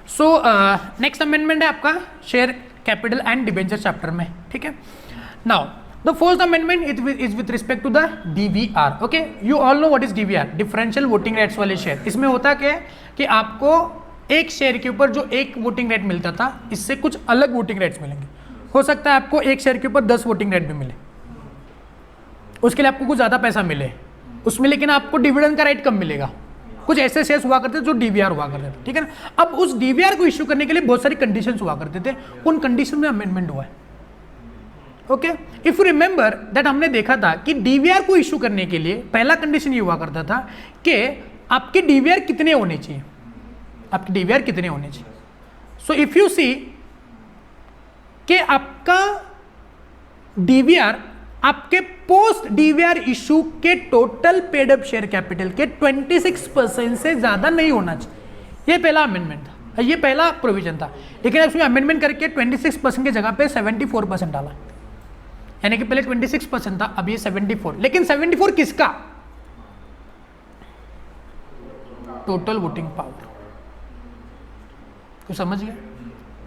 So next amendment है आपका share capital and debenture chapter में, ठीक है। Now the fourth amendment is with respect to the DVR. Okay, you all know what is DVR, differential voting rights वाले share. इसमें होता क्या है कि आपको एक शेयर के ऊपर जो एक वोटिंग राइट मिलता था, इससे कुछ अलग वोटिंग राइट्स मिलेंगे। हो सकता है आपको एक शेयर के ऊपर 10 वोटिंग राइट भी मिले, उसके लिए आपको कुछ ज़्यादा पैसा मिले उसमें, लेकिन आपको डिविडेंड का राइट कम मिलेगा। कुछ ऐसे शेयर्स हुआ करते थे जो डीवीआर हुआ करते थे, ठीक है ना। अब उस डीवीआर को इश्यू करने के लिए बहुत सारी कंडीशंस हुआ करते थे, उन कंडीशन में अमेंडमेंट हुआ है। Okay, if you remember that हमने देखा था कि डीवीआर को इश्यू करने के लिए पहला कंडीशन ये हुआ करता था कि आपके डीवीआर कितने होने चाहिए, आपके डीवीआर कितने होने चाहिए। सो इफ यू सी कि आपका डीवीआर आपके पोस्ट डीवीआर इशू के total paid up share capital के 26% से ज्यादा नहीं होना चाहिए। ये पहला अमेंडमेंट था, ये पहला प्रोविजन था, लेकिन उसमें अमेंडमेंट करके 26% की जगह पे 74% डाला, यानी कि पहले 26% था, अब ये 74। लेकिन 74 किसका? Total voting power. कुछ समझ गया?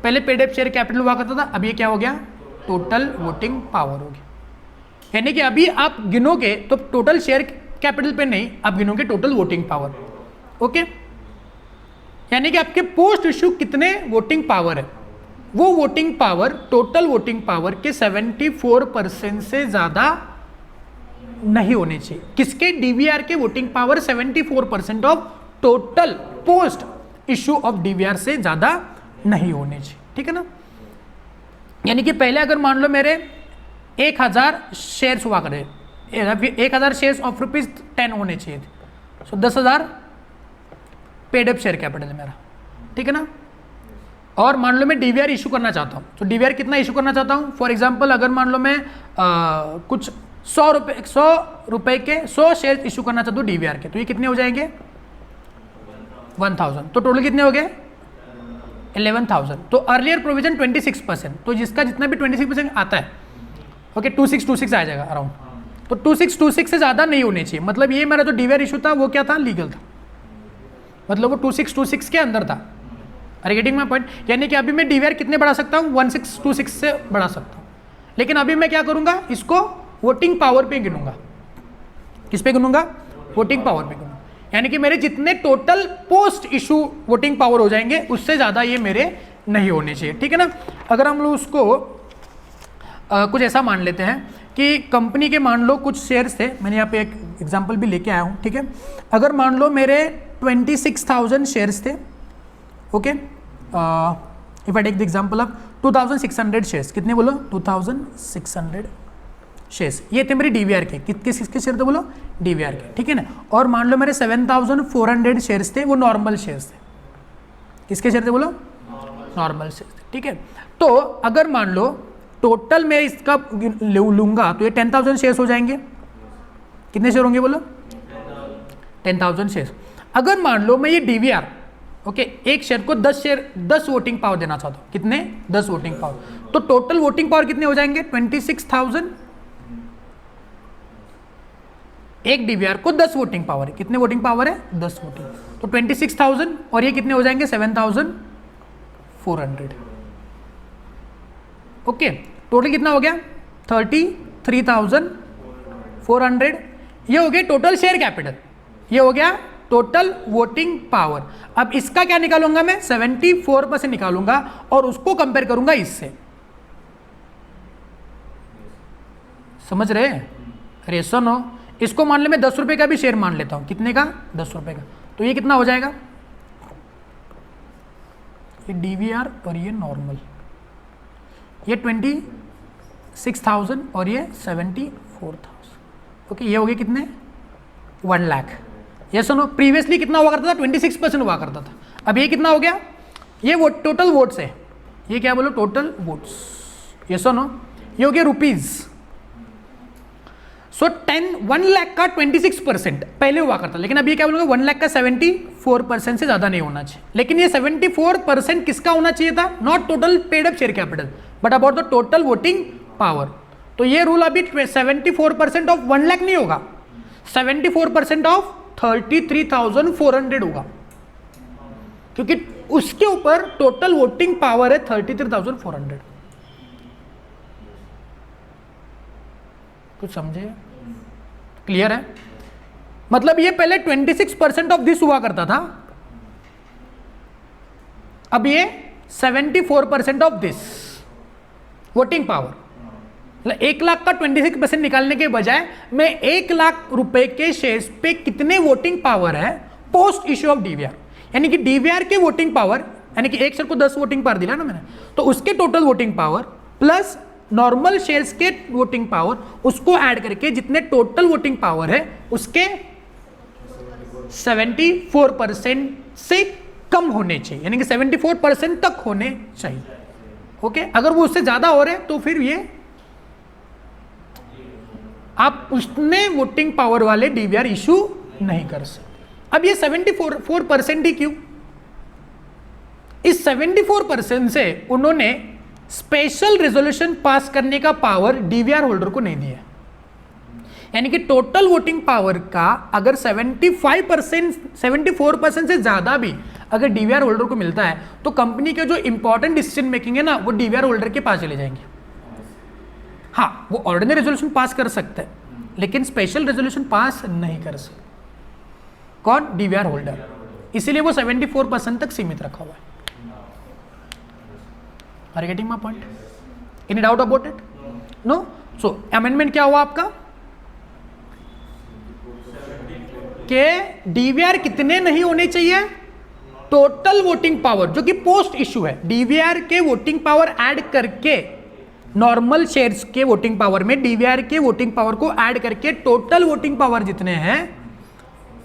पहले पेड अप शेयर कैपिटल हुआ करता था, अब ये क्या हो गया? टोटल वोटिंग पावर हो गया। यानी कि अभी आप गिनोगे तो टोटल शेयर कैपिटल पे नहीं, आप गिनोगे टोटल वोटिंग पावर। ओके, यानी कि आपके पोस्ट इश्यू कितने वोटिंग पावर है, वो voting power total voting power के 74% से ज्यादा नहीं होने चाहिए। किसके? डीवीआर के voting power 74% of total post issue of DVR से ज्यादा नहीं होने चाहिए, ठीक है ना। यानी कि पहले अगर मान लो मेरे 1000 शेयर्स हुआ करे, 1000 शेयर्स ऑफ ₹10 होने चाहिए थे, सो 10,000 पेड अप शेयर कैपिटल है मेरा, ठीक है ना। और मान लो मैं डीवीआर इशू करना चाहता हूँ, तो डीवीआर कितना इशू करना चाहता हूँ? फॉर एग्जांपल अगर मान लो मैं कुछ 100 रुपए के 100 शेयर इशू करना चाहता हूँ डीवीआर के, तो ये कितने हो जाएंगे? 1000। तो टोटल कितने हो गए? 11,000। तो अर्लियर प्रोविजन 26%, तो जिसका जितना भी 26% आता है, ओके, 2626 आ जाएगा अराउंड। तो 2626 से ज़्यादा नहीं होने चाहिए। मतलब ये मेरा जो डीवीआर इशू था वो क्या था? लीगल था, मतलब वो 2626 के अंदर था। Are getting my point? यानी कि अभी मैं डीवीआर कितने बढ़ा सकता हूँ? 1626 से बढ़ा सकता हूँ, लेकिन अभी मैं क्या करूँगा? इसको वोटिंग पावर पे गिनूंगा। किस पे गिनूंगा? वोटिंग पावर पे गिनूंगा। यानी कि मेरे जितने total post issue voting power हो जाएंगे, उससे ज़्यादा ये मेरे नहीं होने चाहिए, ठीक है ना। अगर हम लोग उसको कुछ ऐसा मान लेते हैं कि कंपनी के मान लो कुछ शेयर्स थे, मैंने यहाँ पे एक एग्जांपल भी लेके आया हूँ, ठीक है। अगर मान लो मेरे 26,000 शेयर्स थे, okay, if I take the example of 2600 shares, कितने बोलो? 2600 शेयर्स, ये थे मेरे डीवीआर के। किसके शेयर थे बोलो? डीवीआर के, ठीक है ना। और मान लो मेरे 7400 शेयर्स थे, वो नॉर्मल शेयर्स थे। किसके शेयर थे बोलो? नॉर्मल शेयर्स थे, ठीक है। तो अगर मान लो टोटल मैं इसका लूंगा तो ये 10,000 शेयर्स हो जाएंगे। कितने शेयर होंगे बोलो? 10,000 शेयर्स। अगर मान लो मैं ये डीवीआर, ओके, एक शेयर को 10 वोटिंग पावर देना चाहता हूँ, कितने? 10 वोटिंग पावर। तो टोटल वोटिंग पावर कितने हो जाएंगे? 26,000। एक डीवीआर को 10 वोटिंग पावर है, कितने वोटिंग पावर है? 10 वोटिंग। तो 26,000 और ये कितने हो जाएंगे? 7,400। ओके, टोटल कितना हो गया? 33,400। ये हो गया टोटल शेयर कैपिटल, ये हो गया टोटल वोटिंग पावर। अब इसका क्या निकालूंगा मैं? 74% निकालूंगा और उसको कंपेयर करूंगा इससे। समझ रहे? अरे सुनो, इसको मान ले मैं 10 रुपए का भी शेयर मान लेता हूं। कितने का? 10 रुपए का। तो ये कितना हो जाएगा? ये डीवीआर और ये नॉर्मल, ये 26,000 और ये 74,000। ओके, ये हो गए कितने? 1 लाख। ये सुनो, प्रीवियसली कितना हुआ करता था? 26% हुआ करता था। अब ये कितना हो गया? ये वो टोटल वोट्स है, ये क्या बोलो? Total votes. ये सुनो, ये हो गया रुपीज। सो 1 लाख का 26% पहले हुआ करता, लेकिन अब ये क्या बोलूंगा? 1 लाख का 74% से ज्यादा नहीं होना चाहिए। लेकिन ये 74% किसका होना चाहिए था? Not total paid up share capital, but about the total voting power. तो ये रूल अभी 74% ऑफ 1 लाख नहीं होगा, 74% ऑफ 33,400 होगा, क्योंकि उसके ऊपर टोटल वोटिंग पावर है 33,400। कुछ समझे? क्लियर है? मतलब ये पहले 26% ऑफ दिस हुआ करता था, अब ये 74% ऑफ दिस वोटिंग पावर। मतलब 1 लाख का 26% निकालने के बजाय मैं 1 लाख रुपए के शेयर्स पे कितने वोटिंग पावर है पोस्ट इश्यू ऑफ डीवीआर, यानी कि डीवीआर के वोटिंग पावर, यानी कि एक शेयर को 10 वोटिंग पावर दिला ना मैंने, तो उसके total voting power plus normal shares के वोटिंग पावर, उसको ऐड करके जितने टोटल वोटिंग पावर है उसके 74% से कम होने चाहिए, यानी कि 74% तक होने चाहिए। ओके, अगर वो उससे ज्यादा हो रहे हैं तो फिर ये आप उसने वोटिंग पावर वाले डीवीआर इशू नहीं कर सकते। अब ये 74% ही क्यों? इस 74% से उन्होंने स्पेशल रेजोल्यूशन पास करने का पावर डीवीआर होल्डर को नहीं दिया, यानी कि टोटल वोटिंग पावर का अगर 74% से ज्यादा भी अगर डीवीआर होल्डर को मिलता है तो कंपनी के जो इंपॉर्टेंट डिसीजन मेकिंग है ना वो डीवीआर होल्डर के पास चले जाएंगे। हाँ, वो ऑर्डिनरी रेजोल्यूशन पास कर सकते हैं लेकिन स्पेशल रेजोल्यूशन पास नहीं कर सकते। कौन? DVR holder. इसीलिए वो 74% तक सीमित रखा हुआ है। Are you getting my point? Any doubt about it? No? So amendment क्या हुआ आपका कि डीवीआर कितने नहीं होने चाहिए? टोटल वोटिंग पावर जो कि पोस्ट इशू है, डीवीआर के वोटिंग पावर ऐड करके नॉर्मल शेयर्स के वोटिंग पावर में डीवीआर के वोटिंग पावर को ऐड करके टोटल वोटिंग पावर जितने हैं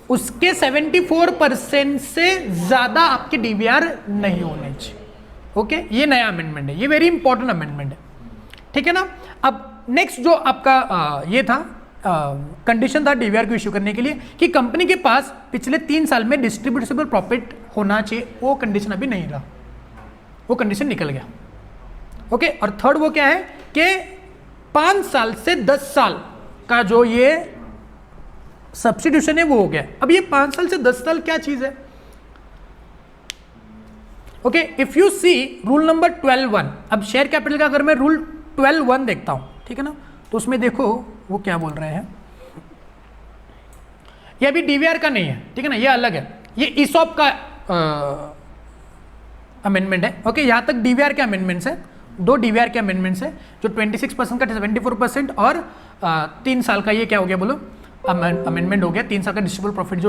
उसके 74% से ज्यादा आपके डीवीआर नहीं होने चाहिए। ओके, ये नया अमेंडमेंट है, ये वेरी इंपॉर्टेंट अमेंडमेंट है, ठीक है ना। अब नेक्स्ट जो आपका ये था कंडीशन था डीवीआर को इश्यू करने के लिए कि कंपनी के पास पिछले 3 साल में डिस्ट्रीब्यूटेबल प्रॉफिट होना चाहिए, वो कंडीशन अभी नहीं रहा, वो कंडीशन निकल गया। ओके, और थर्ड वो क्या है कि 5 साल से 10 साल का जो ये सब्स्टिट्यूशन है वो हो गया। अब ये 5 साल से 10 साल क्या चीज है? Okay, if you see rule number 12(1), अब शेयर कैपिटल का अगर मैं रूल 12(1) देखता हूं, ठीक है ना, तो उसमें देखो वो क्या बोल रहे हैं। ये अभी डीवीआर का नहीं है, ठीक है ना, ये अलग है, ये ईसॉप का अमेंडमेंट है। ओके, यहां तक डीवीआर के अमेंडमेंट्स है, 2 डीवीआर के अमेंडमेंट्स है, जो 26% का 74% और 3 साल का ये क्या हो गया बोलो अमेंडमेंट हो गया, 3 साल का डिस्ट्रीब्यूटेबल प्रॉफिट जो